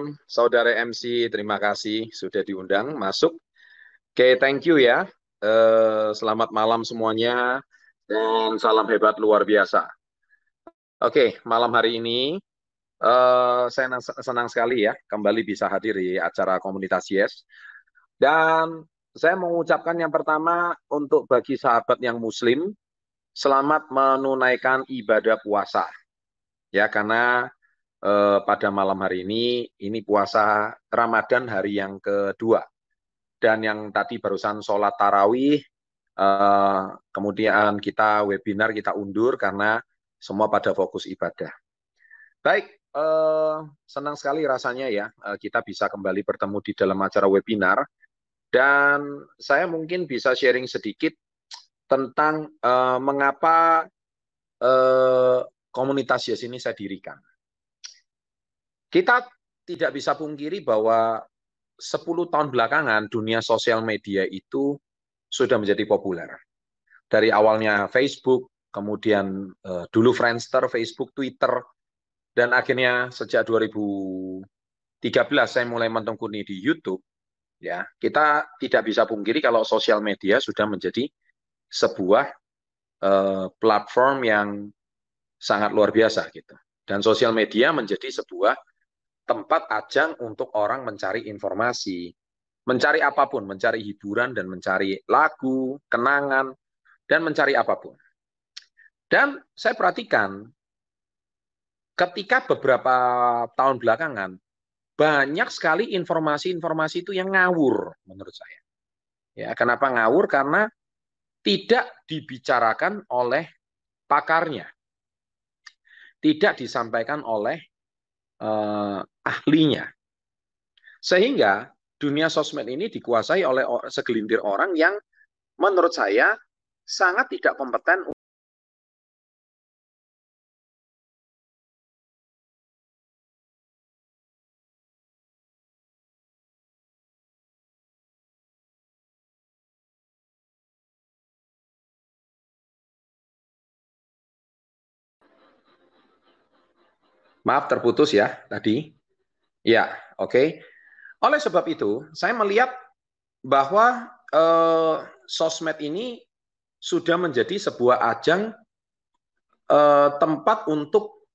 malam, Saudara MC. Terima kasih sudah diundang masuk. Oke, thank you ya. Selamat malam semuanya dan salam hebat luar biasa. Oke, malam hari ini saya senang sekali ya kembali bisa hadir di acara komunitas Yes. Dan saya mengucapkan yang pertama untuk bagi sahabat yang Muslim, selamat menunaikan ibadah puasa. Ya, karena pada malam hari ini puasa Ramadan hari yang kedua. Dan yang tadi barusan sholat tarawih, kemudian kita webinar kita undur karena semua pada fokus ibadah. Baik, senang sekali rasanya ya kita bisa kembali bertemu di dalam acara webinar. Dan saya mungkin bisa sharing sedikit tentang mengapa komunitas Yes ini saya dirikan. Kita tidak bisa pungkiri bahwa 10 tahun belakangan dunia sosial media itu sudah menjadi populer. Dari awalnya Facebook, kemudian dulu Friendster, Facebook, Twitter, dan akhirnya sejak 2013 saya mulai mentekuni di YouTube. Ya, kita tidak bisa pungkiri kalau sosial media sudah menjadi sebuah platform yang sangat luar biasa gitu. Dan sosial media menjadi sebuah tempat ajang untuk orang mencari informasi, mencari apapun, mencari hiburan dan mencari lagu, kenangan, dan mencari apapun. Dan saya perhatikan ketika beberapa tahun belakangan, banyak sekali informasi-informasi itu yang ngawur menurut saya. Ya, kenapa ngawur? Karena tidak dibicarakan oleh pakarnya, tidak disampaikan oleh ahlinya. Sehingga dunia sosmed ini dikuasai oleh segelintir orang yang menurut saya sangat tidak kompeten. Maaf terputus ya tadi. Ya, oke. Oleh sebab itu, saya melihat bahwa sosmed ini sudah menjadi sebuah ajang tempat untuk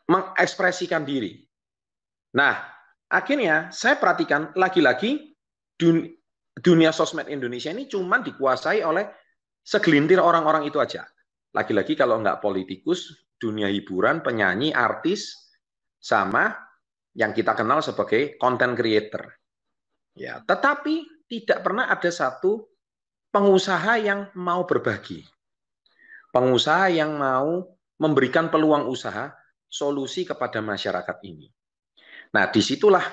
mengekspresikan diri. Nah, akhirnya saya perhatikan lagi-lagi dunia sosmed Indonesia ini cuma dikuasai oleh segelintir orang-orang itu aja. Lagi-lagi kalau nggak politikus, dunia hiburan, penyanyi, artis, sama yang kita kenal sebagai content creator. Ya, tetapi tidak pernah ada satu pengusaha yang mau berbagi. Pengusaha yang mau memberikan peluang usaha, solusi kepada masyarakat ini. Nah, disitulah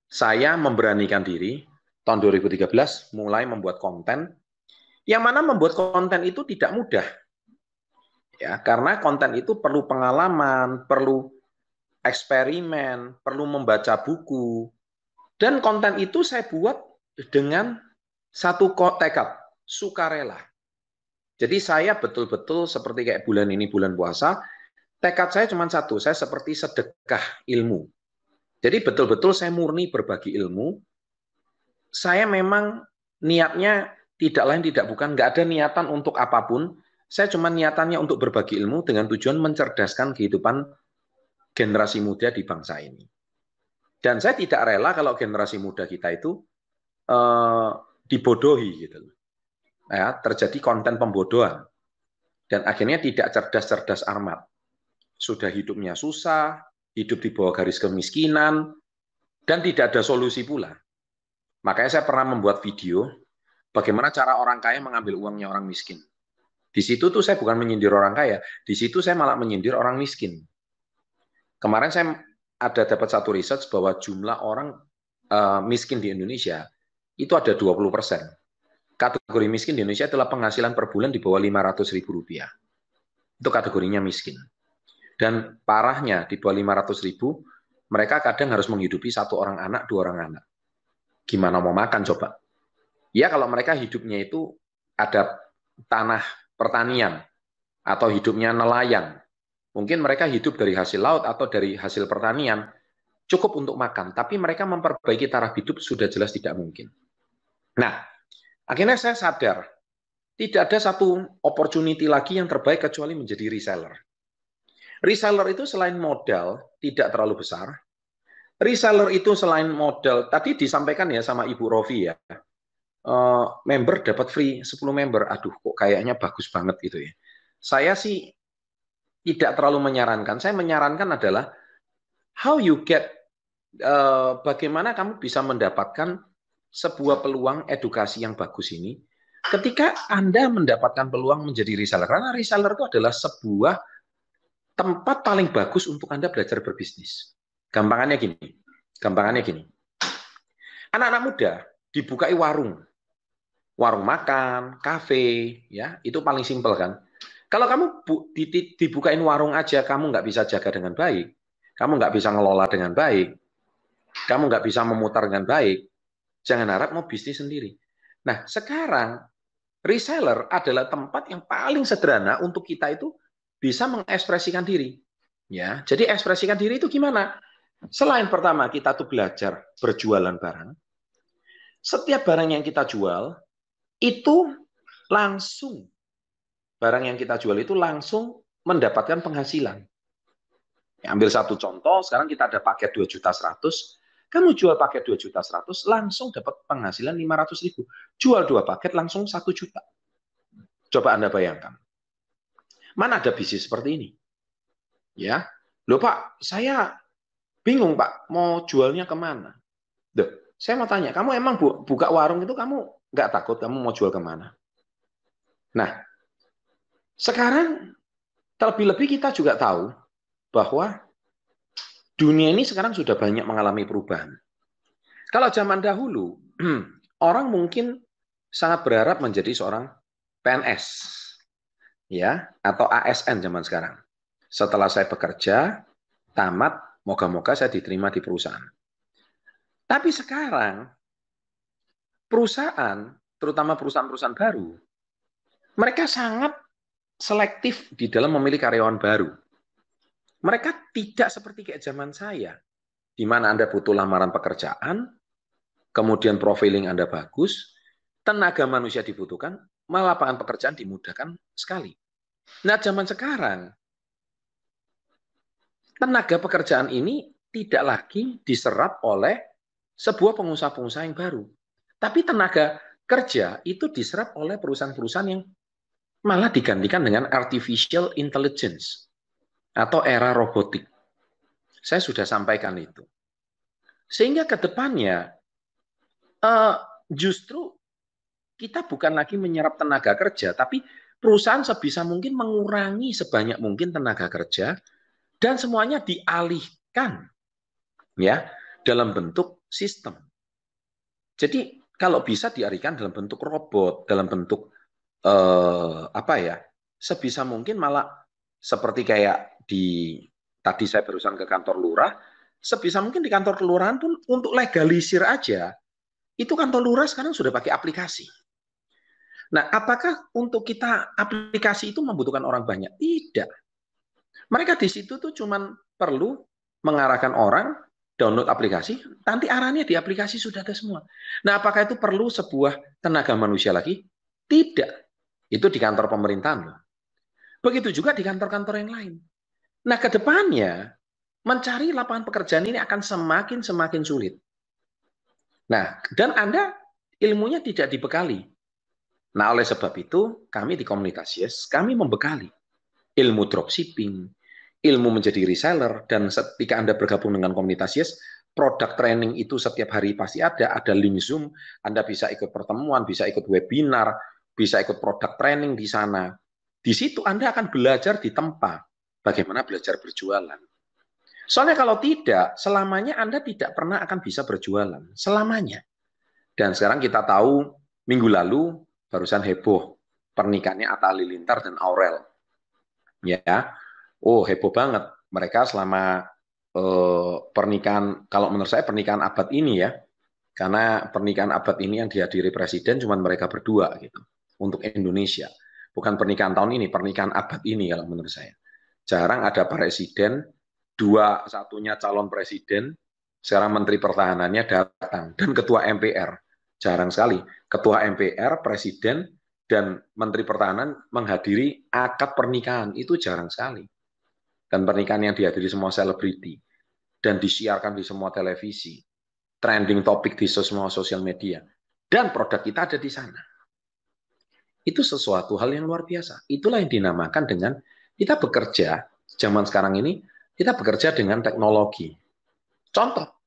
saya memberanikan diri tahun 2013 mulai membuat konten, yang mana membuat konten itu tidak mudah. Ya, karena konten itu perlu pengalaman, perlu eksperimen, perlu membaca buku. Dan konten itu saya buat dengan satu tekad, sukarela. Jadi saya betul-betul seperti kayak bulan ini bulan puasa, tekad saya cuma satu, saya seperti sedekah ilmu. Jadi betul-betul saya murni berbagi ilmu. Saya memang niatnya tidak lain tidak bukan, nggak ada niatan untuk apapun. Saya cuma niatannya untuk berbagi ilmu dengan tujuan mencerdaskan kehidupan generasi muda di bangsa ini. Dan saya tidak rela kalau generasi muda kita itu dibodohi gitu. Ya, terjadi konten pembodohan. Dan akhirnya tidak cerdas-cerdas amat. Sudah hidupnya susah, hidup di bawah garis kemiskinan, dan tidak ada solusi pula. Makanya saya pernah membuat video bagaimana cara orang kaya mengambil uangnya orang miskin. Di situ tuh saya bukan menyindir orang kaya, di situ saya malah menyindir orang miskin. Kemarin saya ada dapat satu research bahwa jumlah orang miskin di Indonesia itu ada 20%. Kategori miskin di Indonesia adalah penghasilan per bulan di bawah Rp500.000. Itu kategorinya miskin. Dan parahnya di bawah 500.000, mereka kadang harus menghidupi satu orang anak, dua orang anak. Gimana mau makan coba? Ya kalau mereka hidupnya itu ada tanah pertanian atau hidupnya nelayan. Mungkin mereka hidup dari hasil laut atau dari hasil pertanian. cukup untuk makan, tapi mereka memperbaiki taraf hidup sudah jelas tidak mungkin. Nah, akhirnya saya sadar, tidak ada satu opportunity lagi yang terbaik kecuali menjadi reseller. Reseller itu selain modal tidak terlalu besar, reseller itu selain modal, tadi disampaikan ya sama Ibu Rofi ya, member dapat free 10 member, aduh kok kayaknya bagus banget gitu ya. Saya sih tidak terlalu menyarankan, saya menyarankan adalah how you get, bagaimana kamu bisa mendapatkan sebuah peluang edukasi yang bagus ini, ketika Anda mendapatkan peluang menjadi reseller, karena reseller itu adalah sebuah tempat paling bagus untuk Anda belajar berbisnis. Gampangannya gini, anak-anak muda dibukai warung makan, kafe, ya itu paling simpel kan. Kalau kamu dibukain warung aja, kamu nggak bisa jaga dengan baik, kamu nggak bisa ngelola dengan baik, kamu nggak bisa memutar dengan baik, jangan harap mau bisnis sendiri. Nah, sekarang reseller adalah tempat yang paling sederhana untuk kita itu bisa mengekspresikan diri. Ya, jadi ekspresikan diri itu gimana? Selain pertama kita tuh belajar berjualan barang, setiap barang yang kita jual itu langsung, barang yang kita jual itu langsung mendapatkan penghasilan. Ya, ambil satu contoh, sekarang kita ada paket 2.100.000, kamu jual paket 2.100.000 langsung dapat penghasilan 500.000. Jual 2 paket langsung 1 juta. Coba Anda bayangkan. Mana ada bisnis seperti ini? Ya, loh Pak, saya bingung Pak, mau jualnya kemana? Duh, saya mau tanya, kamu emang buka warung itu kamu nggak takut kamu mau jual kemana? Nah, sekarang terlebih-lebih kita juga tahu bahwa dunia ini sekarang sudah banyak mengalami perubahan. Kalau zaman dahulu, orang mungkin sangat berharap menjadi seorang PNS, ya, atau ASN zaman sekarang. Setelah saya bekerja, tamat, moga-moga saya diterima di perusahaan. Tapi sekarang, perusahaan, terutama perusahaan-perusahaan baru, mereka sangat selektif di dalam memilih karyawan baru. Mereka tidak seperti kayak zaman saya, di mana Anda butuh lamaran pekerjaan, kemudian profiling Anda bagus, tenaga manusia dibutuhkan, malah lapangan pekerjaan dimudahkan sekali. Nah, zaman sekarang, tenaga pekerjaan ini tidak lagi diserap oleh sebuah pengusaha-pengusaha yang baru. Tapi tenaga kerja itu diserap oleh perusahaan-perusahaan yang malah digantikan dengan artificial intelligence atau era robotik. Saya sudah sampaikan itu. Sehingga ke depannya justru kita bukan lagi menyerap tenaga kerja, tapi perusahaan sebisa mungkin mengurangi sebanyak mungkin tenaga kerja dan semuanya dialihkan ya dalam bentuk sistem. Jadi kalau bisa dialihkan dalam bentuk robot, dalam bentuk apa ya, sebisa mungkin malah seperti kayak tadi saya barusan ke kantor lurah, sebisa mungkin di kantor kelurahan pun untuk legalisir aja, itu kantor lurah sekarang sudah pakai aplikasi. Nah, apakah untuk kita aplikasi itu membutuhkan orang banyak? Tidak. Mereka di situ tuh cuman perlu mengarahkan orang, download aplikasi, nanti arahnya di aplikasi sudah ada semua. Nah, apakah itu perlu sebuah tenaga manusia lagi? Tidak. Itu di kantor pemerintahan. Begitu juga di kantor-kantor yang lain. Nah, ke depannya, mencari lapangan pekerjaan ini akan semakin sulit. Nah, dan Anda ilmunya tidak dibekali. Nah, oleh sebab itu, kami di komunitas Yes, kami membekali ilmu dropshipping, ilmu menjadi reseller, dan ketika Anda bergabung dengan komunitas Yes, produk training itu setiap hari pasti ada link Zoom, Anda bisa ikut pertemuan, bisa ikut webinar, bisa ikut produk training di sana. Di situ Anda akan belajar di tempat, bagaimana belajar berjualan. Soalnya kalau tidak, selamanya Anda tidak pernah akan bisa berjualan, selamanya. Dan sekarang kita tahu, minggu lalu, barusan heboh, pernikahannya Atta Halilintar dan Aurel. Ya, oh heboh banget. Mereka selama pernikahan, kalau menurut saya pernikahan abad ini ya, karena pernikahan abad ini yang dihadiri presiden cuma mereka berdua gitu untuk Indonesia. Bukan pernikahan tahun ini, pernikahan abad ini kalau menurut saya. Jarang ada presiden, satunya calon presiden, Sekarang Menteri Pertahanannya datang dan Ketua MPR. Jarang sekali. Ketua MPR, Presiden, dan Menteri Pertahanan menghadiri akad pernikahan. Itu jarang sekali. Dan pernikahan yang dihadiri semua selebriti. Dan disiarkan di semua televisi. Trending topik di semua sosial media. Dan produk kita ada di sana. Itu sesuatu hal yang luar biasa. Itulah yang dinamakan dengan kita bekerja, zaman sekarang ini, kita bekerja dengan teknologi. Contoh,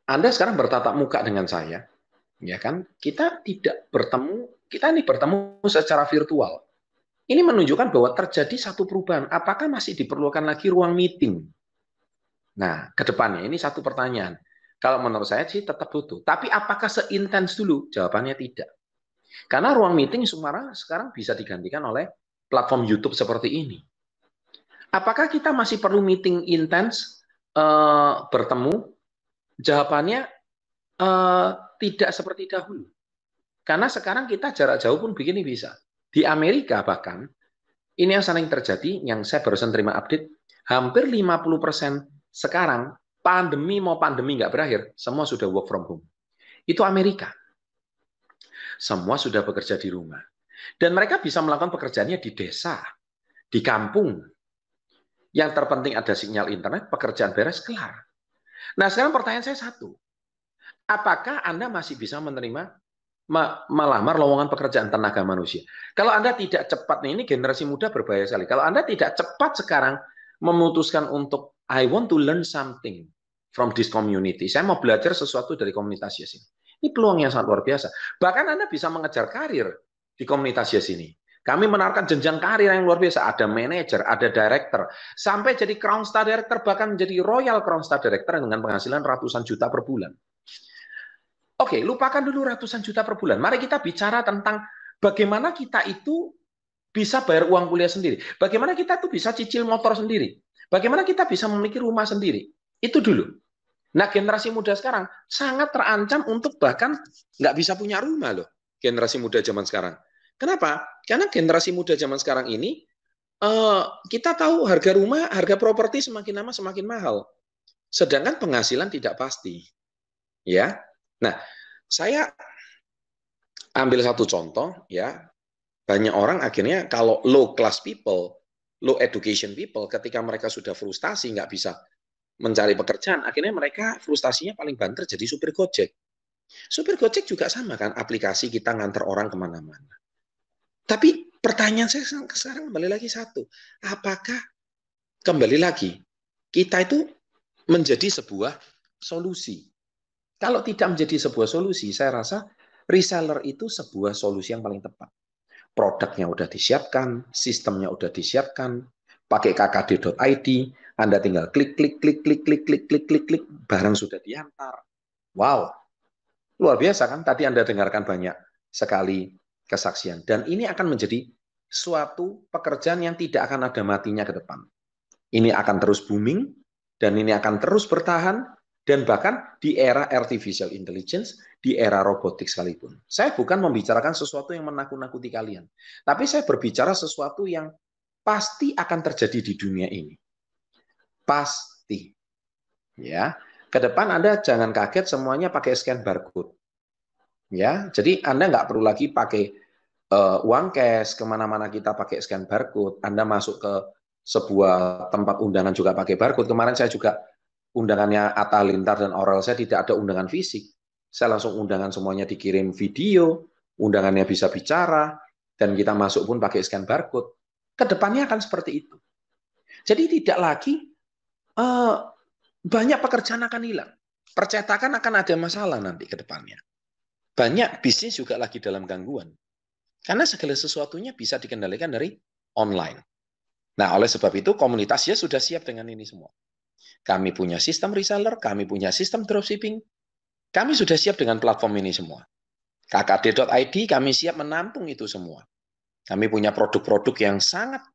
Anda sekarang bertatap muka dengan saya, ya kan? Kita tidak bertemu, kita ini bertemu secara virtual. Ini menunjukkan bahwa terjadi satu perubahan. Apakah masih diperlukan lagi ruang meeting? Nah, ke depannya ini satu pertanyaan. Kalau menurut saya sih tetap butuh. Tapi apakah seintens dulu? Jawabannya tidak. Karena ruang meeting sekarang bisa digantikan oleh platform YouTube seperti ini. Apakah kita masih perlu meeting intens, bertemu? Jawabannya tidak seperti dahulu. Karena sekarang kita jarak jauh pun begini bisa. Di Amerika bahkan, ini yang sering terjadi, yang saya barusan terima update, hampir 50% sekarang, pandemi nggak berakhir, semua sudah work from home. Itu Amerika. Semua sudah bekerja di rumah. Dan mereka bisa melakukan pekerjaannya di desa, di kampung. Yang terpenting ada sinyal internet, pekerjaan beres, kelar. Nah, sekarang pertanyaan saya satu. Apakah Anda masih bisa menerima melamar lowongan pekerjaan tenaga manusia? Kalau Anda tidak cepat, ini generasi muda berbahaya sekali. Kalau Anda tidak cepat sekarang memutuskan untuk I want to learn something from this community. Saya mau belajar sesuatu dari komunitas Yes ini. Ini peluang yang sangat luar biasa. Bahkan Anda bisa mengejar karir di komunitas Yes ini. Kami menawarkan jenjang karir yang luar biasa. Ada manajer, ada director, sampai jadi Crown Star Director, bahkan menjadi Royal Crown Star Director dengan penghasilan ratusan juta per bulan. Oke, lupakan dulu ratusan juta per bulan. Mari kita bicara tentang bagaimana kita itu bisa bayar uang kuliah sendiri. Bagaimana kita tuh bisa cicil motor sendiri. Bagaimana kita bisa memiliki rumah sendiri. Itu dulu. Nah, generasi muda sekarang sangat terancam untuk bahkan nggak bisa punya rumah loh. Generasi muda zaman sekarang. Kenapa? Karena generasi muda zaman sekarang ini, kita tahu harga rumah, harga properti semakin lama semakin mahal. Sedangkan penghasilan tidak pasti. Ya. Nah, saya ambil satu contoh, ya. Banyak orang akhirnya kalau low class people, low education people, ketika mereka sudah frustasi, nggak bisa mencari pekerjaan, akhirnya mereka frustasinya paling banter jadi supir Gojek. Supir Gojek juga sama kan, aplikasi kita nganter orang kemana-mana. Tapi pertanyaan saya sekarang kembali lagi satu, apakah kembali lagi kita itu menjadi sebuah solusi? Kalau tidak menjadi sebuah solusi, saya rasa reseller itu sebuah solusi yang paling tepat. Produknya udah disiapkan, sistemnya udah disiapkan, pakai kkd.id, Anda tinggal klik, barang sudah diantar. Wow, luar biasa kan? Tadi Anda dengarkan banyak sekali kesaksian. Dan ini akan menjadi suatu pekerjaan yang tidak akan ada matinya ke depan. Ini akan terus booming, dan ini akan terus bertahan, dan bahkan di era artificial intelligence, di era robotik sekalipun. Saya bukan membicarakan sesuatu yang menakut-nakuti kalian, tapi saya berbicara sesuatu yang pasti akan terjadi di dunia ini. Pasti. Ya. Ke depan Anda jangan kaget semuanya pakai scan barcode. Ya, jadi Anda nggak perlu lagi pakai uang cash, kemana-mana kita pakai scan barcode. Anda masuk ke sebuah tempat undangan juga pakai barcode. Kemarin saya juga undangannya Atta Lintar dan Aurel, saya tidak ada undangan fisik. Saya langsung undangan semuanya dikirim video, undangannya bisa bicara, dan kita masuk pun pakai scan barcode. Kedepannya akan seperti itu. Jadi tidak lagi banyak pekerjaan akan hilang. Percetakan akan ada masalah nanti ke depannya. Banyak bisnis juga lagi dalam gangguan. Karena segala sesuatunya bisa dikendalikan dari online. Nah, oleh sebab itu komunitasnya sudah siap dengan ini semua. Kami punya sistem reseller, kami punya sistem dropshipping, kami sudah siap dengan platform ini semua. kkd.id kami siap menampung itu semua. Kami punya produk-produk yang sangat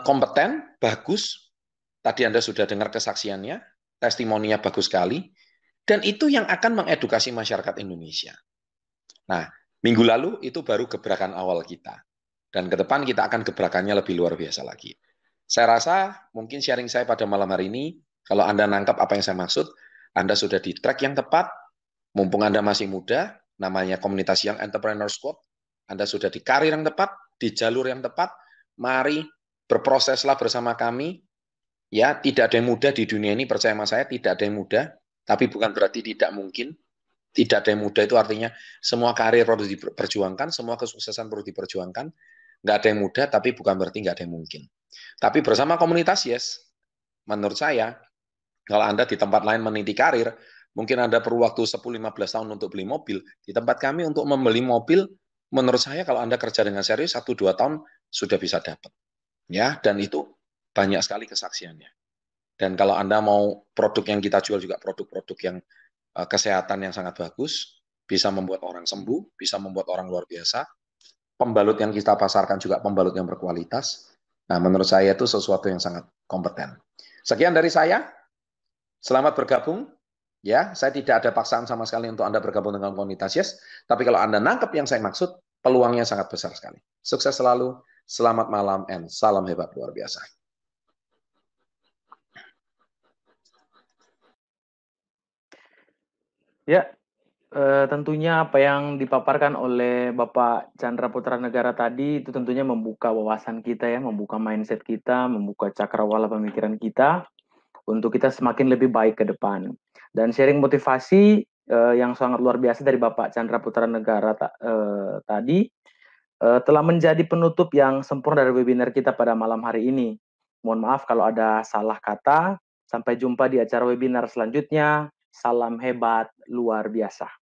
kompeten, bagus. Tadi Anda sudah dengar kesaksiannya, testimoninya bagus sekali, dan itu yang akan mengedukasi masyarakat Indonesia. Nah, minggu lalu itu baru gebrakan awal kita. Dan ke depan kita akan gebrakannya lebih luar biasa lagi. Saya rasa mungkin sharing saya pada malam hari ini, kalau Anda nangkap apa yang saya maksud, Anda sudah di track yang tepat, mumpung Anda masih muda, namanya komunitas Young Entrepreneur Squad, Anda sudah di karir yang tepat, di jalur yang tepat, mari berproseslah bersama kami. Ya, tidak ada yang mudah di dunia ini, percaya sama saya, tidak ada yang mudah, tapi bukan berarti tidak mungkin. Tidak ada yang mudah itu artinya semua karir perlu diperjuangkan, semua kesuksesan perlu diperjuangkan. Nggak ada yang mudah, tapi bukan berarti nggak ada yang mungkin. Tapi bersama komunitas Yes, menurut saya, kalau Anda di tempat lain meniti karir, mungkin Anda perlu waktu 10-15 tahun untuk beli mobil. Di tempat kami untuk membeli mobil, menurut saya kalau Anda kerja dengan serius, 1-2 tahun sudah bisa dapat. Ya, dan itu banyak sekali kesaksiannya. Dan kalau Anda mau produk yang kita jual juga produk-produk yang kesehatan yang sangat bagus, bisa membuat orang sembuh, bisa membuat orang luar biasa. Pembalut yang kita pasarkan juga pembalut yang berkualitas. Nah, menurut saya itu sesuatu yang sangat kompeten. Sekian dari saya. Selamat bergabung. Ya, saya tidak ada paksaan sama sekali untuk Anda bergabung dengan komunitas Yes. Tapi kalau Anda nangkep yang saya maksud, peluangnya sangat besar sekali. Sukses selalu. Selamat malam and salam hebat luar biasa. Ya, tentunya apa yang dipaparkan oleh Bapak Chandra Putra Negara tadi itu tentunya membuka wawasan kita ya, membuka mindset kita, membuka cakrawala pemikiran kita untuk kita semakin lebih baik ke depan. Dan sharing motivasi yang sangat luar biasa dari Bapak Chandra Putra Negara tadi telah menjadi penutup yang sempurna dari webinar kita pada malam hari ini. Mohon maaf kalau ada salah kata. Sampai jumpa di acara webinar selanjutnya. Salam hebat luar biasa.